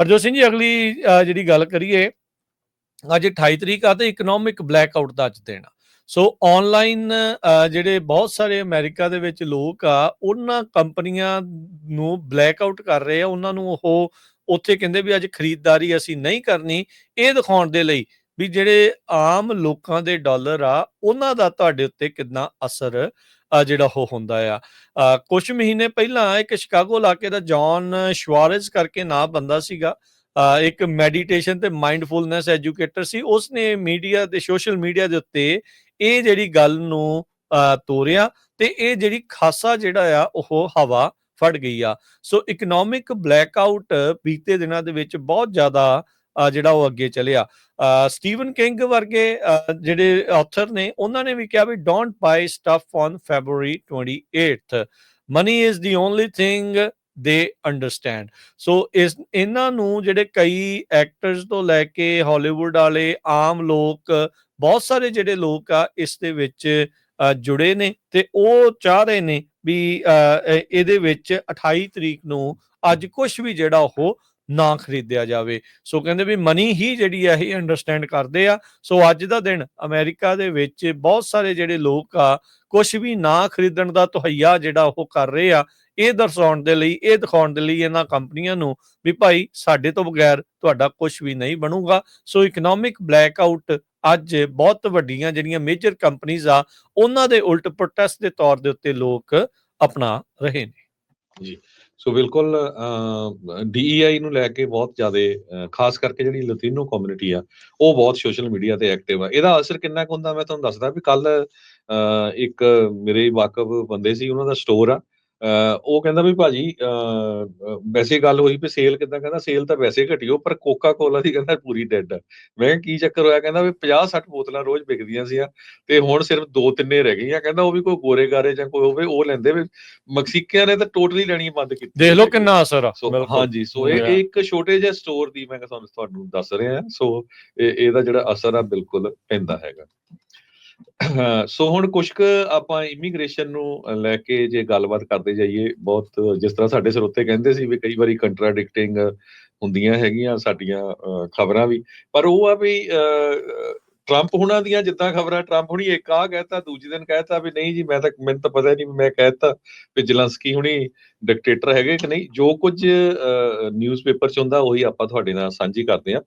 ਹਰਜੋਤ ਸਿੰਘ ਜੀ, ਅਗਲੀ ਜਿਹੜੀ ਗੱਲ ਕਰੀਏ, ਅੱਜ 28 ਤਰੀਕ ਆ ਤੇ ਇਕਨੋਮਿਕ ਬਲੈਕਆਊਟ ਦਾ ਅੱਜ ਦਿਨ ਆ। ਸੋ ਆਨਲਾਈਨ ਜਿਹੜੇ ਬਹੁਤ ਸਾਰੇ ਅਮਰੀਕਾ ਦੇ ਵਿੱਚ ਲੋਕ ਆ, ਉਹਨਾਂ ਕੰਪਨੀਆਂ ਨੂੰ ਬਲੈਕਆਊਟ ਕਰ ਰਹੇ ਆ। ਉਹਨਾਂ ਨੂੰ ਉਹ ਉੱਥੇ ਕਹਿੰਦੇ ਵੀ ਅੱਜ ਖਰੀਦਦਾਰੀ ਅਸੀਂ ਨਹੀਂ ਕਰਨੀ, ਇਹ ਦਿਖਾਉਣ ਦੇ ਲਈ ਵੀ ਜਿਹੜੇ ਆਮ ਲੋਕਾਂ ਦੇ ਡਾਲਰ ਆ, ਉਹਨਾਂ ਦਾ ਤੁਹਾਡੇ ਉੱਤੇ ਕਿੰਨਾ ਅਸਰ ਜਿਹੜਾ ਉਹ ਹੁੰਦਾ ਆ। ਕੁਛ ਮਹੀਨੇ ਪਹਿਲਾਂ ਇੱਕ ਸ਼ਿਕਾਗੋ ਇਲਾਕੇ ਦਾ ਜੌਨ ਸ਼ਵਾਰਜ਼ ਕਰਕੇ ਨਾਂ ਬੰਦਾ ਸੀਗਾ, ਇੱਕ ਮੈਡੀਟੇਸ਼ਨ ਤੇ ਮਾਈਂਡਫੁਲਨੈਸ ਐਜੂਕੇਟਰ ਸੀ। ਉਸਨੇ ਮੀਡੀਆ ਤੇ ਸੋਸ਼ਲ ਮੀਡੀਆ ਦੇ ਉੱਤੇ ਇਹ ਜਿਹੜੀ ਗੱਲ ਨੂੰ ਤੋਰਿਆ ਤੇ ਇਹ ਜਿਹੜੀ ਖਾਸਾ ਜਿਹੜਾ ਆ ਉਹ ਹਵਾ ਫੜ ਗਈ ਆ। ਸੋ ਇਕਨੋਮਿਕ ਬਲੈਕਆਊਟ ਬੀਤੇ ਦਿਨਾਂ ਦੇ ਵਿੱਚ ਬਹੁਤ ਜ਼ਿਆਦਾ ਜਿਹੜਾ ਉਹ ਅੱਗੇ ਚੱਲਿਆ। ਸਟੀਵਨ ਕਿੰਗ ਵਰਗੇ ਜਿਹੜੇ ਆਥਰ ਨੇ, ਉਹਨਾਂ ਨੇ ਵੀ ਕਿਹਾ we don't buy stuff on February 28th, money is the only thing they understand. So ਇਹਨਾਂ ਨੂੰ ਜਿਹੜੇ ਕਈ ਐਕਟਰਸ ਤੋਂ ਲੈ ਕੇ ਹਾਲੀਵੁੱਡ ਵਾਲੇ, ਆਮ ਲੋਕ, ਬਹੁਤ ਸਾਰੇ ਜਿਹੜੇ ਲੋਕ ਆ ਇਸ ਦੇ ਵਿੱਚ ਜੁੜੇ ਨੇ ਤੇ ਉਹ ਚਾਹ ਰਹੇ ਨੇ ਵੀ ਇਹਦੇ ਵਿੱਚ 28 ਤਰੀਕ ਨੂੰ ਅੱਜ ਕੁਝ ਵੀ ਜਿਹੜਾ ਉਹ ਨਾ ਖਰੀਦਿਆ ਜਾਵੇ। ਸੋ ਕਹਿੰਦੇ ਵੀ ਮਨੀ ਹੀ ਜਿਹੜੀ ਆ ਇਹ ਅੰਡਰਸਟੈਂਡ ਕਰਦੇ ਆ। ਸੋ ਅੱਜ ਦਾ ਦਿਨ ਅਮਰੀਕਾ ਦੇ ਵਿੱਚ ਬਹੁਤ ਸਾਰੇ ਜਿਹੜੇ ਲੋਕ ਆ ਕੁਝ ਵੀ ਨਾ ਖਰੀਦਣ ਦਾ ਤਹੱਈਆ ਜਿਹੜਾ ਉਹ ਕਰ ਰਹੇ ਆ, ਇਹ ਦਰਸਾਉਣ ਦੇ ਲਈ, ਇਹ ਦਿਖਾਉਣ ਦੇ ਲਈ ਇਹਨਾਂ ਕੰਪਨੀਆਂ ਨੂੰ ਵੀ ਭਾਈ ਸਾਡੇ ਤੋਂ ਬਗੈਰ ਤੁਹਾਡਾ ਕੁਝ ਵੀ ਨਹੀਂ ਬਣੂਗਾ। ਸੋ ਇਕਨੋਮਿਕ ਬਲੈਕਆਊਟ ਅੱਜ ਬਹੁਤ ਵੱਡੀਆਂ ਜਿਹੜੀਆਂ ਮੇਜਰ ਕੰਪਨੀਆਂ ਆ, ਉਹਨਾਂ ਦੇ ਉਲਟ ਪ੍ਰੋਟੈਸਟ ਦੇ ਤੌਰ ਦੇ ਉੱਤੇ ਲੋਕ ਅਪਣਾ ਰਹੇ ਨੇ ਜੀ। ਸੋ ਬਿਲਕੁਲ DEI ਨੂੰ ਲੈ ਕੇ ਬਹੁਤ ਜ਼ਿਆਦਾ ਖਾਸ ਕਰਕੇ ਜਿਹੜੀ ਲਤੀਨੋ ਕਮਿਊਨਿਟੀ ਆ, ਉਹ ਬਹੁਤ ਸੋਸ਼ਲ ਮੀਡੀਆ ਤੇ ਐਕਟਿਵ ਆ। ਇਹਦਾ ਅਸਰ ਕਿੰਨਾ ਕੁ ਹੁੰਦਾ, ਮੈਂ ਤੁਹਾਨੂੰ ਦੱਸਦਾ ਵੀ ਕੱਲ ਇੱਕ ਮੇਰੇ ਵਾਕਫ ਬੰਦੇ ਸੀ, ਉਹਨਾਂ ਦਾ ਸਟੋਰ ਆ। ਉਹ ਕਹਿੰਦਾ ਵੀ ਭਾਜੀ ਵੈਸੇ ਗੱਲ ਹੋਈ ਵੀ ਸੇਲ ਕਿੱਦਾਂ, ਕਹਿੰਦਾ ਸੇਲ ਤਾਂ ਵੈਸੇ ਘਟਿਓ, ਪਰ ਕੋਕਾ ਕੋਲਾ ਦੀ ਕਹਿੰਦਾ ਪੂਰੀ ਡੈਡ ਆ। ਮੈਂ ਕੀ ਚੱਕਰ ਹੋਇਆ, ਕਹਿੰਦਾ ਵੀ 50-60 ਬੋਤਲਾਂ ਰੋਜ਼ ਵਿਕਦੀਆਂ ਸੀ ਤੇ ਹੁਣ ਸਿਰਫ 2-3 ਰਹਿ ਗਈਆਂ। ਕਹਿੰਦਾ ਉਹ ਵੀ ਕੋਈ ਗੋਰੇ ਗਾਰੇ ਜਾਂ ਕੋਈ ਹੋਵੇ ਉਹ ਲੈਂਦੇ, ਵੀ ਮਕਸੀਕਿਆਂ ਨੇ ਤਾਂ ਟੋਟਲੀ ਲੈਣੀ ਬੰਦ ਕੀਤੀ। ਦੇਖ ਲਓ ਕਿੰਨਾ ਅਸਰ ਆ। ਹਾਂਜੀ, ਸੋ ਇਹ ਇੱਕ ਛੋਟੇ ਜਿਹੇ ਸਟੋਰ ਦੀ ਮੈਂ ਤੁਹਾਨੂੰ ਦੱਸ ਰਿਹਾ। ਸੋ ਇਹਦਾ ਜਿਹੜਾ ਅਸਰ ਆ ਬਿਲਕੁਲ ਪੈਂਦਾ ਹੈਗਾ। ਸੋ ਹੁਣ ਕੁਛ ਕੁ ਆਪਾਂ ਇਮੀਗ੍ਰੇਸ਼ਨ ਨੂੰ ਲੈ ਕੇ ਜੇ ਗੱਲਬਾਤ ਕਰਦੇ ਜਾਈਏ, ਬਹੁਤ ਜਿਸ ਤਰ੍ਹਾਂ ਸਾਡੇ ਸਰੋਤੇ ਕਹਿੰਦੇ ਸੀ ਵੀ ਕਈ ਵਾਰੀ ਕੰਟਰਾਡਿਕਟਿੰਗ ਹੁੰਦੀਆਂ ਹੈਗੀਆਂ ਸਾਡੀਆਂ ਖਬਰਾਂ ਵੀ, ਪਰ ਉਹ ਆ ਵੀ ਟਰੰਪ ਹੁਣਾਂ ਦੀਆਂ ਜਿੱਦਾਂ ਖਬਰਾਂ, ਟਰੰਪ ਹੁਣੀ ਇੱਕ ਕਹਿਤਾ, ਦੂਜੇ ਦਿਨ ਕਹਿਤਾ ਵੀ ਨਹੀਂ ਜੀ ਮੈਨੂੰ ਤਾਂ ਪਤਾ ਨਹੀਂ, ਮੈਂ ਕਹਿਤਾ ਵੀ ਜ਼ਲੰਸਕੀ ਹੁਣੀ ਡਿਕਟੇਟਰ ਹੈਗੇ ਕਿ ਨਹੀਂ। ਜੋ ਕੁਝ ਨਿਊਜ਼ਪੇਪਰ 'ਚ ਹੁੰਦਾ ਉਹੀ ਆਪਾਂ ਤੁਹਾਡੇ ਨਾਲ ਸਾਂਝੀ ਕਰਦੇ ਹਾਂ।